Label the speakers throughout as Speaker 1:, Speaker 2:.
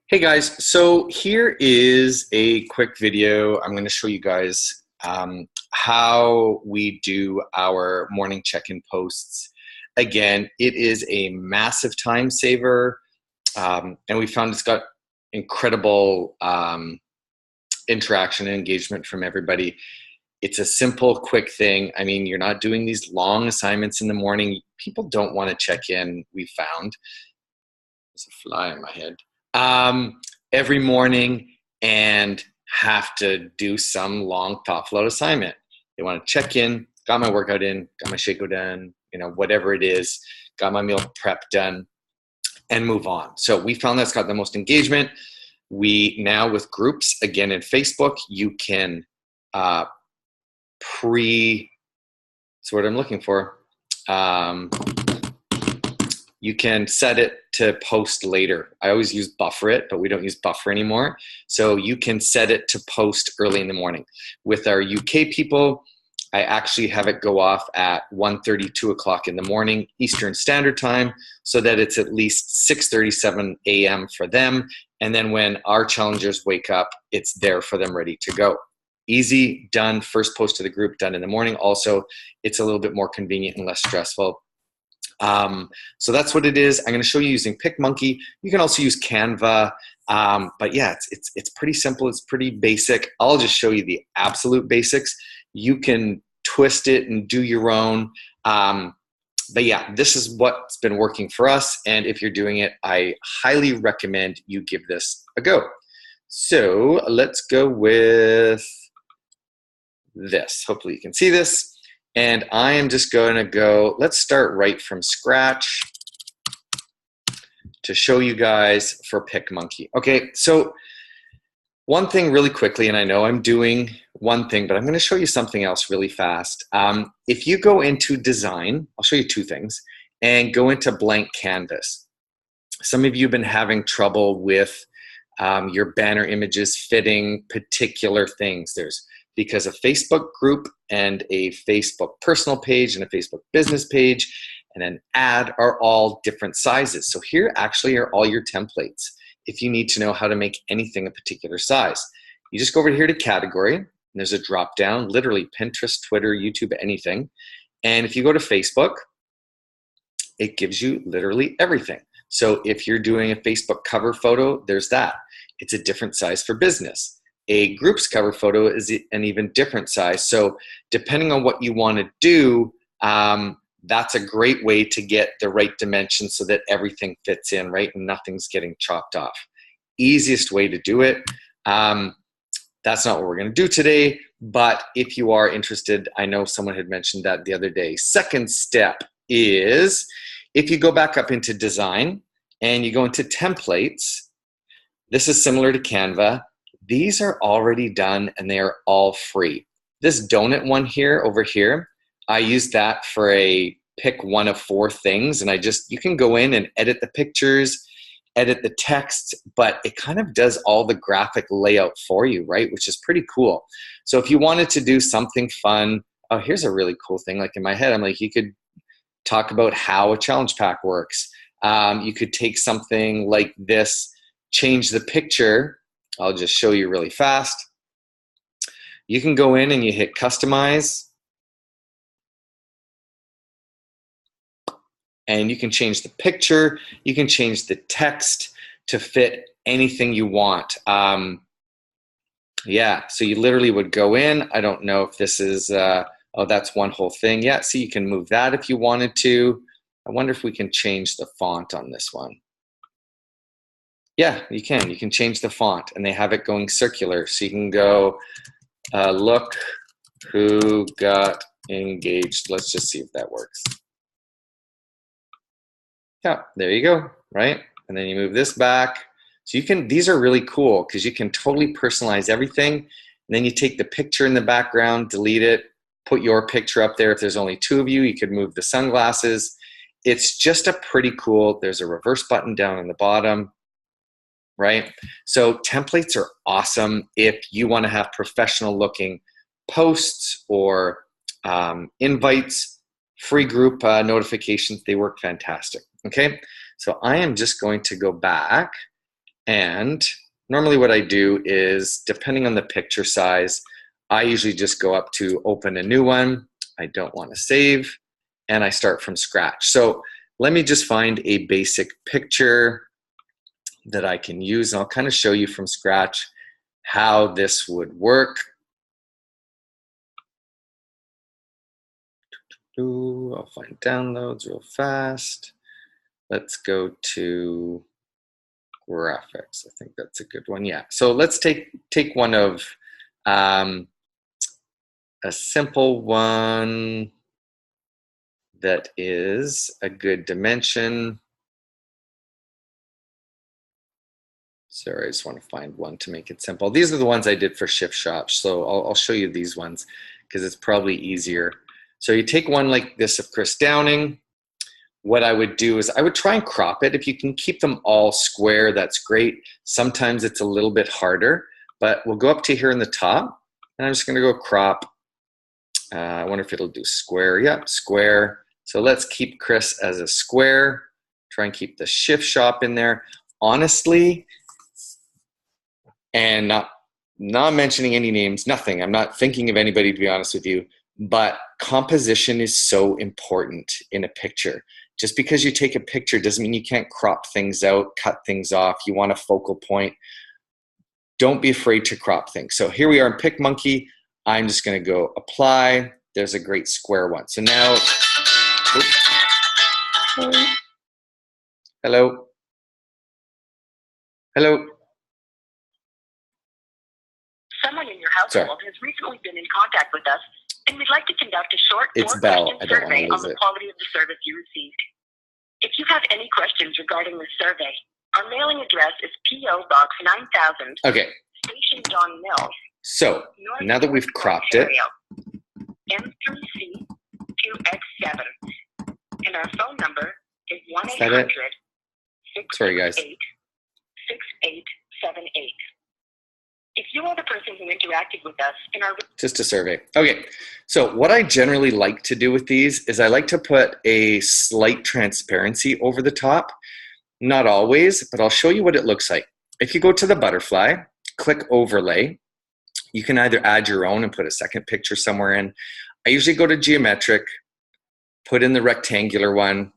Speaker 1: Hey guys, so here is a quick video. I'm going to show you guys how we do our morning check-in posts. Again, it is a massive time saver, and we found it's got incredible interaction and engagement from everybody. It's a simple, quick thing. I mean, you're not doing these long assignments in the morning. People don't want to check in, we found. There's a fly in my head. Every morning and have to do some long, thoughtful out assignment. They want to check in, got my workout in, got my shako done, whatever it is, got my meal prep done, and move on. So we found that's got the most engagement. We now, with groups, again in Facebook, you can that's what I'm looking for. You can set it to post later. I always use buffer it, but we don't use buffer anymore. So you can set it to post early in the morning. With our UK people, I actually have it go off at 1:30, 2 o'clock in the morning, Eastern Standard Time, so that it's at least 6:37 a.m. for them. And then when our challengers wake up, it's there for them ready to go. Easy, done, first post to the group, done in the morning. Also, it's a little bit more convenient and less stressful. So that's what it is. I'm going to show you using Pic Monkey. You can also use Canva, but yeah, it's pretty simple. It's pretty basic. I'll just show you the absolute basics. You can twist it and do your own. But yeah, this is what's been working for us. And if you're doing it, I highly recommend you give this a go. So let's go with this. Hopefully you can see this. And I am just going to go, let's start right from scratch to show you guys for Pic Monkey. Okay, so one thing really quickly, and I know I'm doing one thing, but I'm going to show you something else really fast. If you go into design, I'll show you two things, and go into blank canvas. Some of you have been having trouble with your banner images fitting particular things. Because a Facebook group and a Facebook personal page and a Facebook business page and an ad are all different sizes. So here actually are all your templates if you need to know how to make anything a particular size. You just go over here to category, and there's a drop down, literally Pinterest, Twitter, YouTube, anything. And if you go to Facebook, it gives you literally everything. So if you're doing a Facebook cover photo, there's that. It's a different size for business. A group's cover photo is an even different size. So depending on what you want to do, that's a great way to get the right dimensions so that everything fits in, right? And nothing's getting chopped off. Easiest way to do it. That's not what we're going to do today, but if you are interested, I know someone had mentioned that the other day. Second step is if you go back up into design and you go into templates, this is similar to Canva. These are already done and they are all free. This donut one here, over here, I use that for a pick one of 4 things, and you can go in and edit the pictures, edit the text, but it kind of does all the graphic layout for you, right? Which is pretty cool. So if you wanted to do something fun, oh, here's a really cool thing. Like in my head, I'm like, you could talk about how a challenge pack works. You could take something like this, change the picture. I'll just show you really fast. You can go in and you hit customize, and you can change the picture. You can change the text to fit anything you want. Yeah, so you literally would go in. I don't know if this is, oh, that's one whole thing. Yeah, so you can move that if you wanted to. I wonder if we can change the font on this one. Yeah, you can. You can change the font, and they have it going circular. So you can go, look who got engaged. Let's just see if that works. Yeah, there you go, right? And then you move this back. So these are really cool because you can totally personalize everything. And then you take the picture in the background, delete it, put your picture up there. If there's only 2 of you, you could move the sunglasses. It's just a pretty cool, there's a reverse button down on the bottom. Right? So templates are awesome if you want to have professional looking posts or invites, free group notifications. They work fantastic. Okay, so I am just going to go back And normally what I do is, depending on the picture size, I usually just go up to open a new one. I don't want to save, and I start from scratch. So let me just find a basic picture that I can use, and I'll kind of show you from scratch how this would work. I'll find downloads real fast. Let's go to graphics. I think that's a good one. Yeah. So let's take one of a simple one that is a good dimension. Sorry, I just want to find one to make it simple. These are the ones I did for Shift Shop, so I'll show you these ones because it's probably easier. So you take one like this of Chris Downing. What I would do is I would try and crop it. If you can keep them all square, that's great. Sometimes it's a little bit harder, but we'll go up to here in the top, and I'm just going to go crop. I wonder if it'll do square. Yep, square. So let's keep Chris as a square. Try and keep the Shift Shop in there. Honestly, and not mentioning any names, nothing. I'm not thinking of anybody, to be honest with you, but composition is so important in a picture. Just because you take a picture doesn't mean you can't crop things out, cut things off. You want a focal point. Don't be afraid to crop things. So here we are in Pic Monkey. I'm just going to go apply. There's a great square one. So now, oops. Hello. Hello.
Speaker 2: Someone in your household has recently been in contact with us, and we'd like to conduct a short
Speaker 1: four-question
Speaker 2: survey on the quality of the service you received. If you have any questions regarding this survey, our mailing address is P.O. Box 9000, Station Don Mills.
Speaker 1: So now that we've cropped it,
Speaker 2: M3C 2X7, and our phone number is 1-800-688-6878.
Speaker 1: Sorry, guys.
Speaker 2: If you are the person who interacted with us in our...
Speaker 1: Just a survey. Okay, so what I generally like to do with these is I like to put a slight transparency over the top. Not always, but I'll show you what it looks like. If you go to the butterfly, click overlay, you can either add your own and put a second picture somewhere in. I usually go to geometric, put in the rectangular one,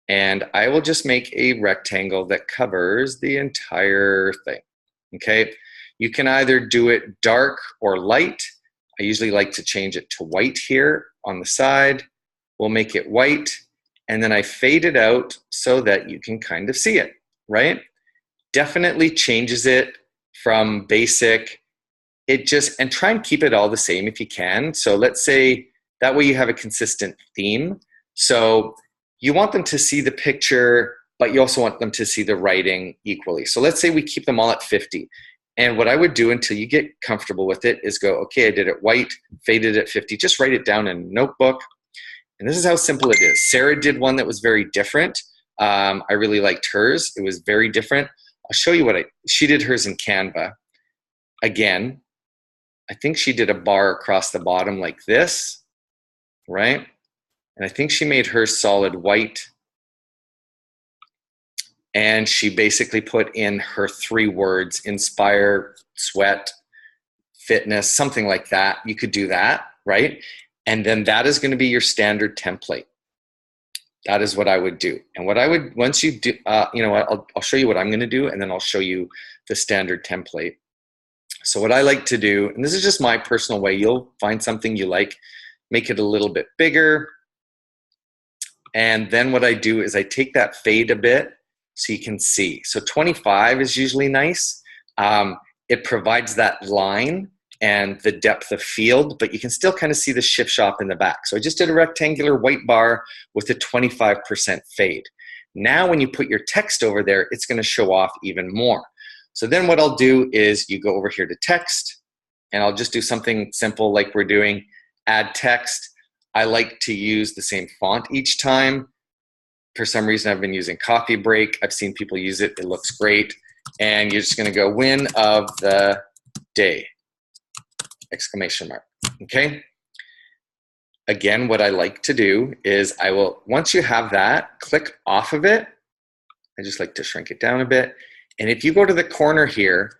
Speaker 1: and I will just make a rectangle that covers the entire thing, okay? You can either do it dark or light. I usually like to change it to white here on the side. We'll make it white, and then I fade it out so that you can kind of see it, right? Definitely changes it from basic. And try and keep it all the same if you can. So let's say that way you have a consistent theme. So you want them to see the picture, but you also want them to see the writing equally. So let's say we keep them all at 50. And what I would do until you get comfortable with it is go, okay, I did it white, faded at 50. Just write it down in a notebook. And this is how simple it is. Sarah did one that was very different. I really liked hers. It was very different. I'll show you she did hers in Canva. Again, I think she did a bar across the bottom like this, right? And I think she made hers solid white. And she basically put in her 3 words, inspire, sweat, fitness, something like that. You could do that, right? And then that is going to be your standard template. That is what I would do. And what I would, once you do, you know what, I'll show you what I'm going to do, and then I'll show you the standard template. So what I like to do, and this is just my personal way, you'll find something you like, make it a little bit bigger. And then what I do is I take that fade a bit so you can see. So 25 is usually nice. It provides that line and the depth of field, but you can still kind of see the Shift Shop in the back. So I just did a rectangular white bar with a 25% fade. Now when you put your text over there, it's going to show off even more. So then what I'll do is you go over here to text, and I'll just do something simple like we're doing, add text. I like to use the same font each time. For some reason, I've been using Coffee Break. I've seen people use it. It looks great. And you're just going to go win of the day, exclamation mark, okay? Again, what I like to do is I will, once you have that, click off of it. I just like to shrink it down a bit. And if you go to the corner here,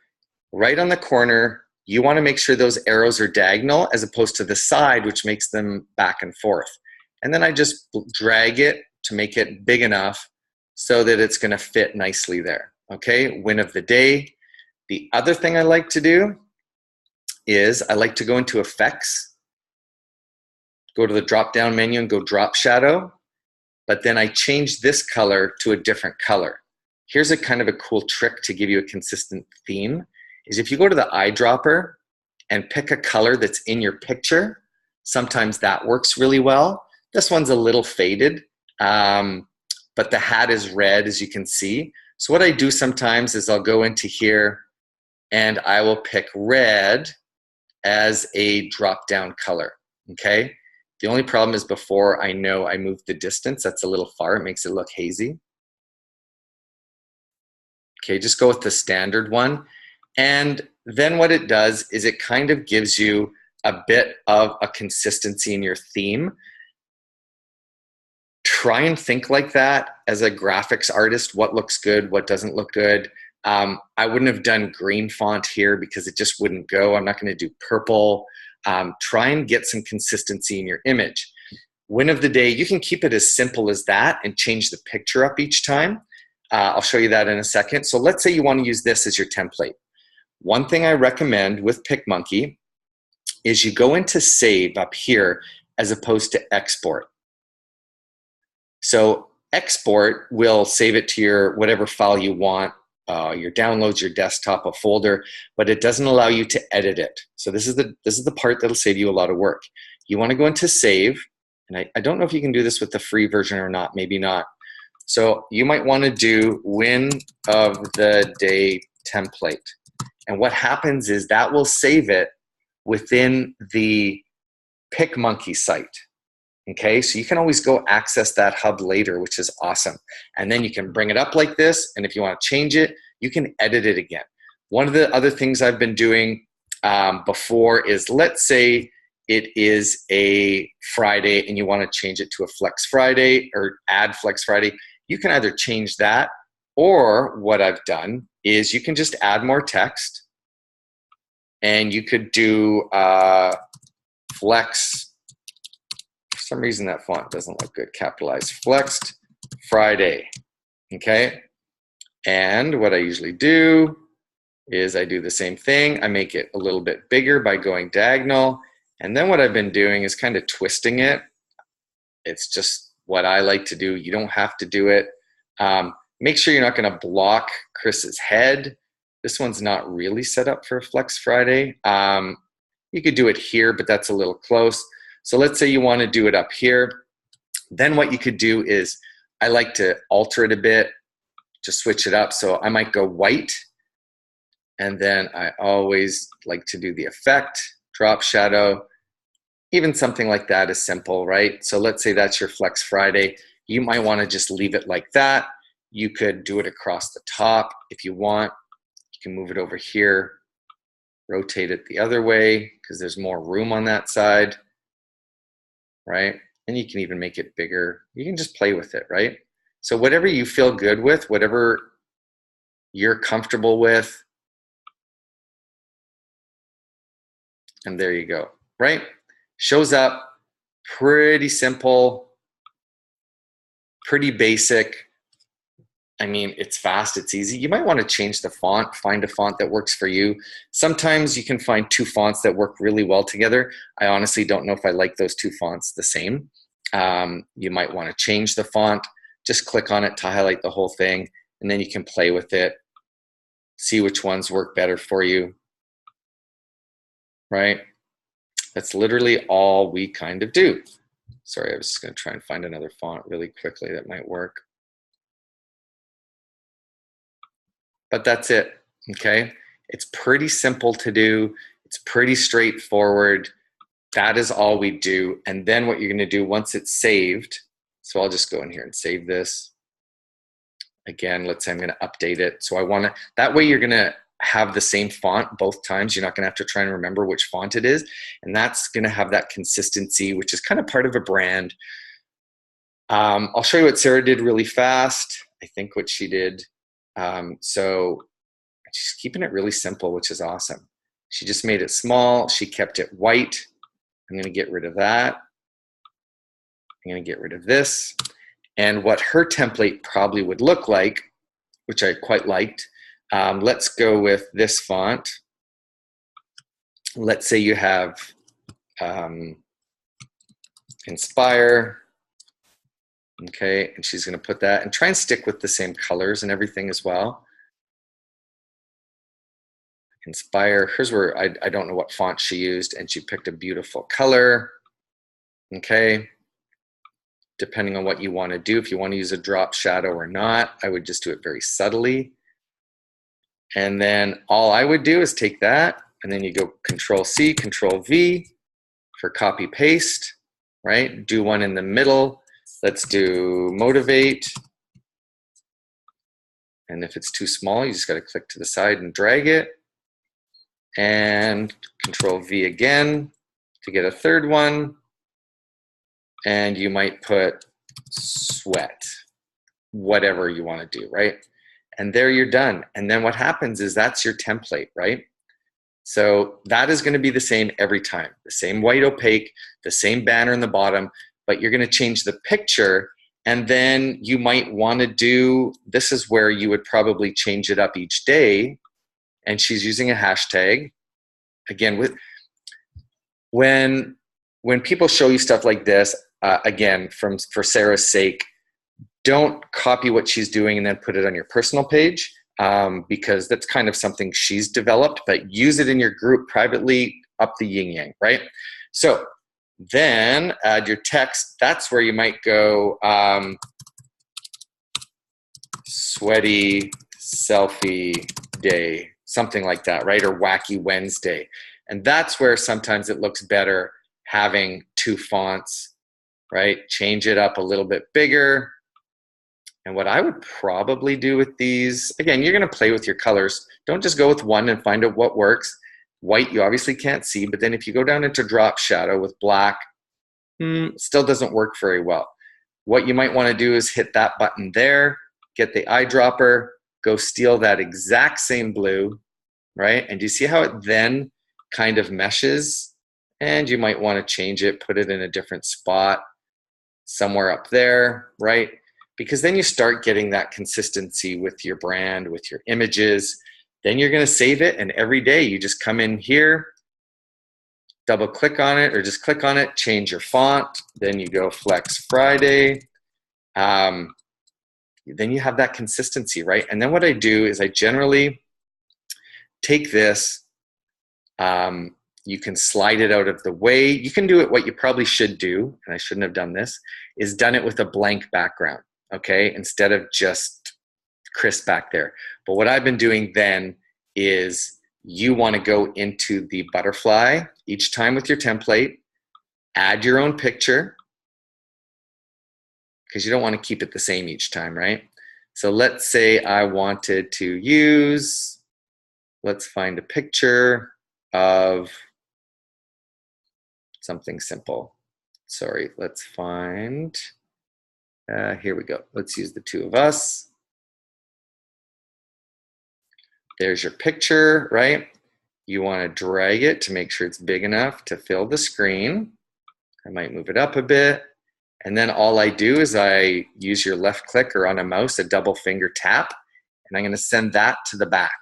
Speaker 1: right on the corner, you want to make sure those arrows are diagonal as opposed to the side, which makes them back and forth. And then I just drag it to make it big enough so that it's going to fit nicely there. Okay, win of the day. The other thing I like to do is I like to go into effects, go to the drop down menu and go drop shadow, but then I change this color to a different color. Here's a kind of a cool trick to give you a consistent theme, is if you go to the eyedropper and pick a color that's in your picture, sometimes that works really well. This one's a little faded, but the hat is red, as you can see. So what I do sometimes is I'll go into here and I will pick red as a drop-down color, okay? The only problem is before I know I moved the distance, that's a little far, it makes it look hazy. Okay, just go with the standard one. And then what it does is it kind of gives you a bit of a consistency in your theme. Try and think like that as a graphics artist, what looks good, what doesn't look good. I wouldn't have done green font here because it just wouldn't go. I'm not going to do purple. Try and get some consistency in your image. Win of the day, you can keep it as simple as that and change the picture up each time. I'll show you that in a second. So let's say you want to use this as your template. One thing I recommend with Pic Monkey is you go into save up here as opposed to export. So export will save it to your whatever file you want, your downloads, your desktop, a folder, but it doesn't allow you to edit it. So this is the part that'll save you a lot of work. You want to go into save, and I don't know if you can do this with the free version or not, maybe not. So you might want to do win of the day template. And what happens is that will save it within the Pic Monkey site. Okay, so you can always go access that hub later, which is awesome. And then you can bring it up like this, and if you want to change it, you can edit it again. One of the other things I've been doing before is, let's say it is a Friday and you want to change it to a Flex Friday or add Flex Friday. You can either change that, or what I've done is you can just add more text, and you could do Flex. For some reason that font doesn't look good, capitalized, Flexed Friday, okay? And what I usually do is I do the same thing. I make it a little bit bigger by going diagonal, and then what I've been doing is kind of twisting it. It's just what I like to do. You don't have to do it. Make sure you're not gonna block Chris's head. This one's not really set up for a Flex Friday. You could do it here, but that's a little close. So let's say you want to do it up here. Then what you could do is, I like to alter it a bit, to switch it up. So I might go white, and then I always like to do the effect, drop shadow. Even something like that is simple, right? So let's say that's your Flex Friday. You might want to just leave it like that. You could do it across the top if you want. You can move it over here, rotate it the other way because there's more room on that side. Right? And you can even make it bigger. You can just play with it, right? So whatever you feel good with, whatever you're comfortable with, and there you go, right? Shows up, pretty simple, pretty basic. I mean, it's fast, it's easy. You might want to change the font, find a font that works for you. Sometimes you can find two fonts that work really well together. I honestly don't know if I like those two fonts the same. You might want to change the font. Just click on it to highlight the whole thing, and then you can play with it, see which ones work better for you, right? That's literally all we kind of do. Sorry, I was just going to try and find another font really quickly that might work. But that's it, okay? It's pretty simple to do. It's pretty straightforward. That is all we do. And then what you're gonna do once it's saved, so I'll just go in here and save this. Again, let's say I'm gonna update it. So I wanna, that way you're gonna have the same font both times. You're not gonna have to try and remember which font it is. And that's gonna have that consistency, which is kind of part of a brand. I'll show you what Sarah did really fast. I think what she did, So she's keeping it really simple, which is awesome. She just made it small. She kept it white. I'm going to get rid of that. I'm going to get rid of this. And what her template probably would look like, which I quite liked, let's go with this font. Let's say you have Inspire. Okay, and she's going to put that and try and stick with the same colors and everything as well. Inspire. Here's where I don't know what font she used, and she picked a beautiful color. Okay. Depending on what you want to do, if you want to use a drop shadow or not, I would just do it very subtly. And then all I would do is take that, and then you go Control C, Control V for copy paste, right? Do one in the middle. Let's do motivate. And if it's too small, you just got to click to the side and drag it. And Control V again to get a third one. And you might put sweat, whatever you want to do, right? And there you're done. And then what happens is that's your template, right? So that is going to be the same every time. The same white opaque, the same banner in the bottom, but you're going to change the picture. And then you might want to do, this is where you would probably change it up each day. And she's using a hashtag. Again, when people show you stuff like this, again, for Sarah's sake, don't copy what she's doing and then put it on your personal page, because that's kind of something she's developed, but use it in your group privately, up the yin yang, right? So then add your text. That's where you might go sweaty selfie day, something like that, right? Or wacky Wednesday. And that's where sometimes it looks better having two fonts, right? Change it up a little bit bigger. And what I would probably do with these, again, you're going to play with your colors. Don't just go with one and find out what works. White, you obviously can't see, but then if you go down into drop shadow with black, still doesn't work very well. What you might want to do is hit that button there, get the eyedropper, go steal that exact same blue, right? And do you see how it then kind of meshes? And you might want to change it, put it in a different spot, somewhere up there, right? Because then you start getting that consistency with your brand, with your images. Then you're going to save it, and every day you just come in here, double click on it, or just click on it, change your font, then you go Flex Friday. Then you have that consistency, right? And then what I do is I generally take this, you can slide it out of the way. You can do it, what you probably should do, and I shouldn't have done this, is done it with a blank background, okay? Instead of just crisp back there. But what I've been doing then is you want to go into the butterfly each time with your template, add your own picture, because you don't want to keep it the same each time, right? So let's say I wanted to use, let's find a picture of something simple. Sorry, let's find, here we go. Let's use the two of us. There's your picture, right? You want to drag it to make sure it's big enough to fill the screen. I might move it up a bit. And then all I do is I use your left click or on a mouse, a double finger tap, and I'm going to send that to the back,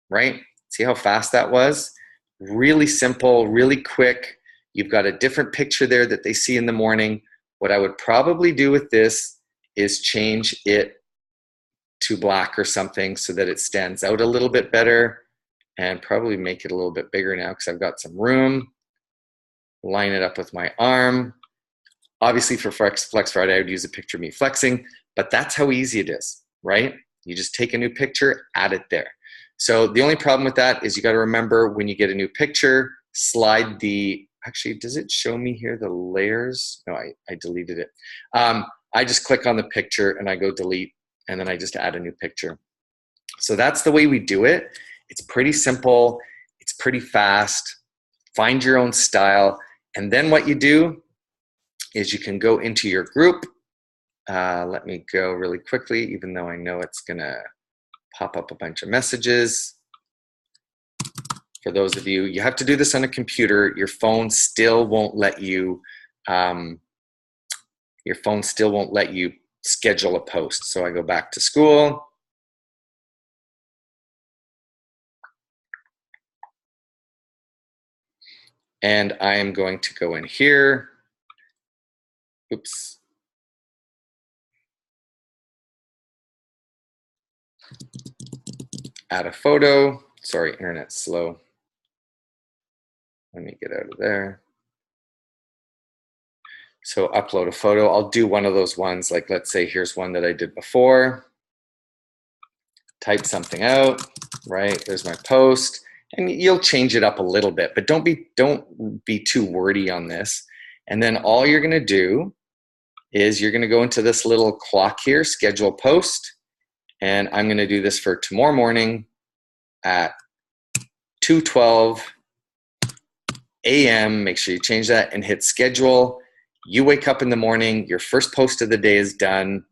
Speaker 1: right? See how fast that was? Really simple, really quick. You've got a different picture there that they see in the morning. What I would probably do with this is change it to black or something so that it stands out a little bit better, and probably make it a little bit bigger now because I've got some room. Line it up with my arm. Obviously for Flex Friday, I would use a picture of me flexing, but that's how easy it is, right? You just take a new picture, add it there. So the only problem with that is you got to remember when you get a new picture, slide the, actually, does it show me here the layers? No, I deleted it. I just click on the picture and I go delete, and then I just add a new picture. So that's the way we do it. It's pretty simple. It's pretty fast. Find your own style. And then what you do is you can go into your group. Let me go really quickly, even though I know it's gonna pop up a bunch of messages. For those of you, you have to do this on a computer. Your phone still won't let you, schedule a post. So I go back to school. And I am going to go in here. Oops. Add a photo. Sorry, internet's slow. Let me get out of there. So upload a photo. I'll do one of those ones, like let's say here's one that I did before. Type something out, right? There's my post. And you'll change it up a little bit, but don't be too wordy on this. And then all you're gonna do is you're gonna go into this little clock here, schedule post, and I'm gonna do this for tomorrow morning at 2:12 a.m. Make sure you change that and hit schedule. You wake up in the morning, your first post of the day is done,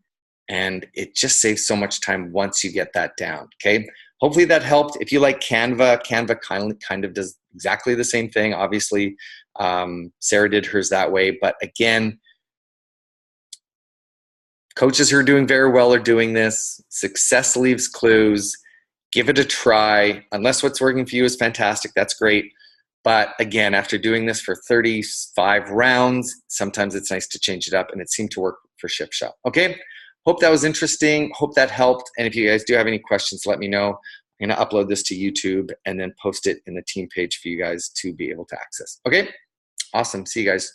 Speaker 1: and it just saves so much time once you get that down, okay? Hopefully that helped. If you like Canva, Canva kind of does exactly the same thing. Obviously, Sarah did hers that way, but again, coaches who are doing very well are doing this. Success leaves clues. Give it a try. Unless what's working for you is fantastic, that's great. But again, after doing this for 35 rounds, sometimes it's nice to change it up, and it seemed to work for Ship Shop. Okay, hope that was interesting. Hope that helped. And if you guys do have any questions, let me know. I'm gonna upload this to YouTube and then post it in the team page for you guys to be able to access. Okay, awesome. See you guys.